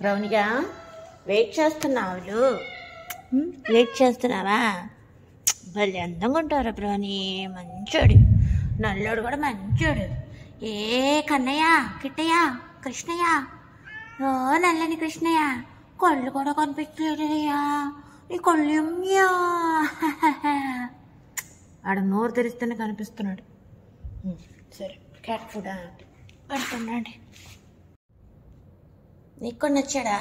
బ్రౌనిగా wait చేస్తున్నావులు. Wait చేస్తున్నావా? భలే అందంగా ఉంటారా బ్రౌని. మంచోడు, నల్లోడు కూడా మంచోడు. ఏ కన్నయ్య, కిట్టయ్య, కృష్ణయ్య, ఓ నల్లని కృష్ణయ్య, కళ్ళు కూడా కనిపించలేదయ్యా. ఈ కళ్ళు ఆడ నోరు తెరిస్తేనే కనిపిస్తున్నాడు. సరే, క్యాట్ ఫుడ్ పెడుతున్నాండి. నీకు కూడా నచ్చాడా?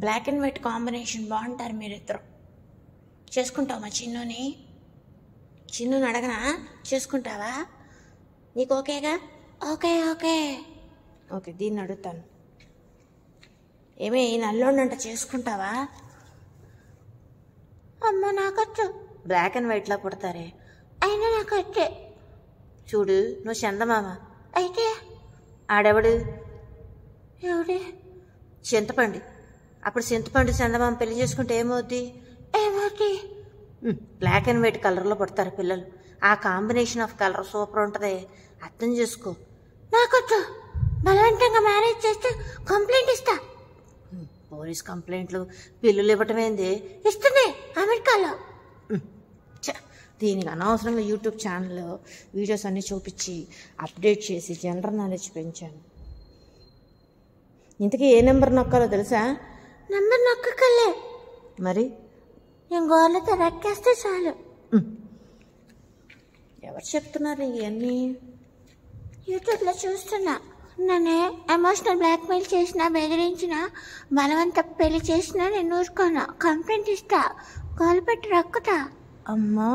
బ్లాక్ అండ్ వైట్ కాంబినేషన్ బాగుంటారు మీరిద్దరు. చేసుకుంటావా మా చిన్నుని? చిన్నుని అడగనా? చేసుకుంటావా? నీకు ఓకేగా? Okay okay okay. దీన్ని అడుగుతాను. ఏమే ఈ నల్లోండంట చేసుకుంటావా? అమ్మ నాకొచ్చు. బ్లాక్ అండ్ వైట్లో పుడతారే, అయినా నాకు వచ్చే. చూడు, నువ్వు చందమామ అయితే ఆడెవడు? ఎవడే? చింతపండు. అప్పుడు చింతపండు చందమామ పెళ్లి చేసుకుంటే ఏమవుద్ది? ఏమవుద్ది? బ్లాక్ అండ్ వైట్ కలర్లో పుడతారు పిల్లలు. ఆ కాంబినేషన్ ఆఫ్ కలర్ సూపర్ ఉంటుంది. అర్థం చేసుకో. నాకొచ్చు. బలవంతంగా మ్యారేజ్ చేస్తే కంప్లైంట్ ఇస్తా. పోలీస్ కంప్లైంట్లు పిల్లులు ఇవ్వటమేంది? ఇస్తుంది అమెరికాలో. దీనికి అనవసరంగా యూట్యూబ్ ఛానల్లో వీడియోస్ అన్నీ చూపించి అప్డేట్ చేసి జనరల్ నాలెడ్జ్ పెంచాను. ఇంతకీ ఏ నెంబర్ నొక్కాలో తెలుసా? నెంబర్ నొక్కలే మరి, నేను గోర్లతో రెక్కేస్తే చాలు. ఎవరు చెప్తున్నారు ఇవన్నీ? యూట్యూబ్లో చూస్తున్నా. నన్ను ఎమోషనల్ బ్లాక్మెయిల్ చేసినా, బెదిరించినా, బలవంత పెళ్లి చేసినా నేను ఊరుకోను. కంప్లైంట్ ఇస్తా, గోలు పెట్టి రక్కుతా. అమ్మా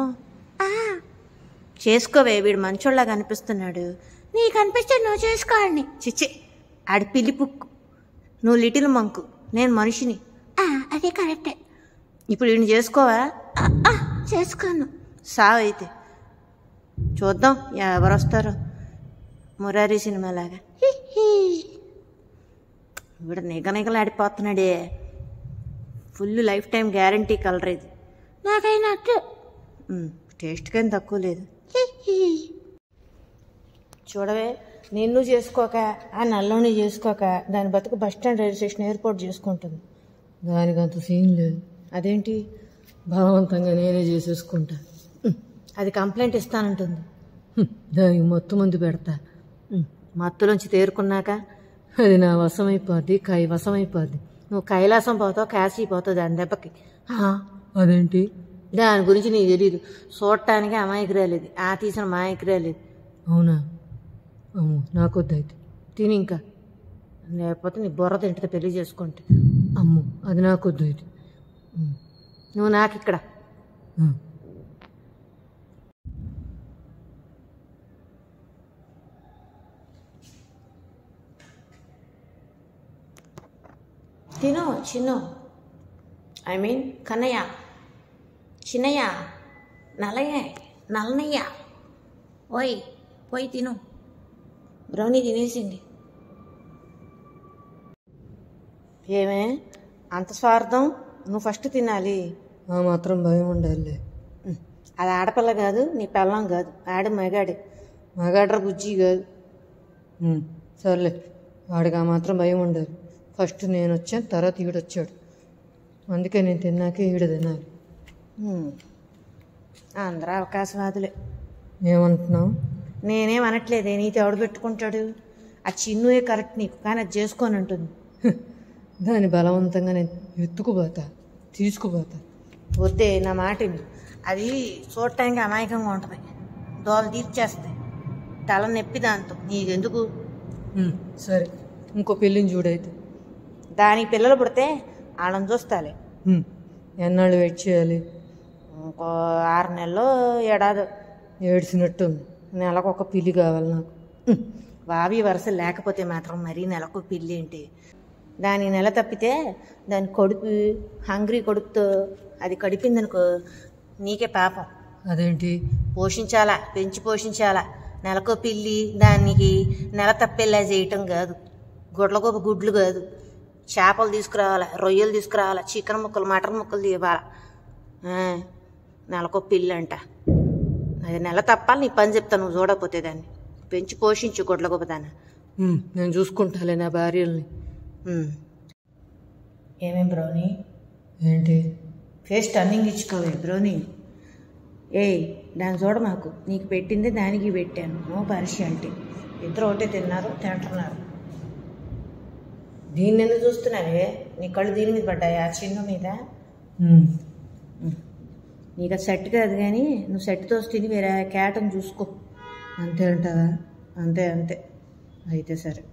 చేసుకోవే, వీడు మంచోళ్ళగా కనిపిస్తున్నాడు. నీకు అనిపిస్తే నువ్వు చేసుకోండి. చిచ్చి, ఆడి పిల్లి పుక్కు. నువ్వు లిటిల్ మంకు, నేను మనిషిని. అదే కరెక్టే. ఇప్పుడు వీడిని చేసుకోవా? చేసుకోను. సావు అయితే చూద్దాం ఎవరు వస్తారో. మురారి సినిమాలాగా వీడు నిగనిగలాడిపోతున్నాడే. Full lifetime guarantee colour ఇది. నాకైనా టేస్ట్ కానీ తక్కువ లేదు. చూడవే, నిన్ను చేసుకోక ఆ నల్లోని చేసుకోక దాని బతుకు bus stand, railway station, airport చేసుకుంటుంది. దానికి అంత సీన్ లేదు. అదేంటి? బలవంతంగా నేనే చేసేసుకుంటా. అది కంప్లైంట్ ఇస్తానంటుంది. దానికి మత్తు మందు పెడతా. మత్తులోంచి తేరుకున్నాక అది నా వశమైపోద్ది, వశమైపోద్ది. నువ్వు కైలాసం పోతావు, కాశీ పోతావు దాని దెబ్బకి. అదేంటి? దాని గురించి నీకు తెలీదు. చూడటానికి అమాయకురాలేదు, ఆ తీసిన మాయకురాలేదు. అవునా? అమ్మో నాకొద్దు అయితే. తిని ఇంకా, లేకపోతే నీ బుర్ర తింటే పెళ్లి చేసుకుంటే. అమ్మో అది నాకొద్దు అయితే. నువ్వు నాకు ఇక్కడ. తిను చిన్ను, ఐ మీన్ కన్నయ్య, చిన్నయ్య, నల్లయ్య, ఓయ్ పోయి తిను. బ్రౌనీ తినేసింది. ఏమే అంత స్వార్థం? నువ్వు ఫస్ట్ తినాలి. ఆ మాత్రం భయం ఉండాలి. అది ఆడపిల్ల కాదు, నీ పిల్లం కాదు, ఆడ మగాడే. మగాడ్ర బుజ్జి కాదు. సర్లే, వాడికి ఆ మాత్రం భయం ఉండాలి. ఫస్ట్ నేను వచ్చాను, తర్వాత ఈడొచ్చాడు. అందుకే నేను తిన్నాకే ఈడ తినాలి. అందరూ అవకాశవాదులే. ఏమంటున్నావు? నేనేం అనట్లేదే. నీతో ఎవడు పెట్టుకుంటాడు? ఆ చిన్నుయే కరెక్ట్ నీకు, కానీ అది చేసుకొని ఉంటుంది. దాన్ని బలవంతంగా నేను ఎత్తుకుపోతా, తీసుకుపోతా. వద్దే, నా మాట అది చూడటానికి అమాయకంగా ఉంటుంది. దోలు తీర్చేస్తాయి, తల నొప్పి దాంతో. నీకెందుకు? సరే, ఇంకో పెళ్ళిని చూడైతే. దానికి పిల్లలు పుడితే వాళ్ళని చూస్తాలే. ఎన్నాళ్ళు వెయిట్ చేయాలి? ఇంకో 6 నెలలు, ఏడాది. ఏడ్చినట్టుంది. నెలకు ఒక పిల్లి కావాలి నాకు. వావి వరుస లేకపోతే మాత్రం మరీ నెలకు పిల్లి ఏంటి? దాని నెల తప్పితే దాని కడుపు, హంగ్రీ కడుపుతో అది కడిపిందనుకో నీకే పాపం. అదేంటి? పోషించాలా, పెంచి పోషించాలా. నెలకో పిల్లి దానికి నెల తప్పేలా చేయటం కాదు. గుడ్లగొప్ప గుడ్లు కాదు. చేపలు తీసుకురావాలా, రొయ్యలు తీసుకురావాలా, చికెన్ ముక్కలు, మటన్ ముక్కలు తీయాలా. నెలకో పిల్లి అంట. అది నెల తప్పాలి. నీ పని చెప్తాను, నువ్వు చూడకపోతే దాన్ని. పెంచి పోషించు గుడ్లగొప్ప దాన్ని. నేను చూసుకుంటాలే నా భార్యల్ని. ఏమేం బ్రౌనీ? ఏంటి? ఫేస్ టర్నింగ్ ఇచ్చుకోవే బ్రౌనీ. ఏయ్ దాన్ని చూడ మాకు, నీకు పెట్టింది దానికి పెట్టాను, నో పార్షియాలిటీ. ఇద్దరు ఒకటే తింటున్నారు. దీన్ని ఎందుకు చూస్తున్నావే? నీ కళ్ళు దీని మీద పడ్డాయి, ఆ చిన్న మీద. నీకు అది సెట్ కాదు, కానీ నువ్వు సెట్తో తిని వేరే క్యాటను చూసుకో. అంతే అంటావా? అంతే అయితే సరే.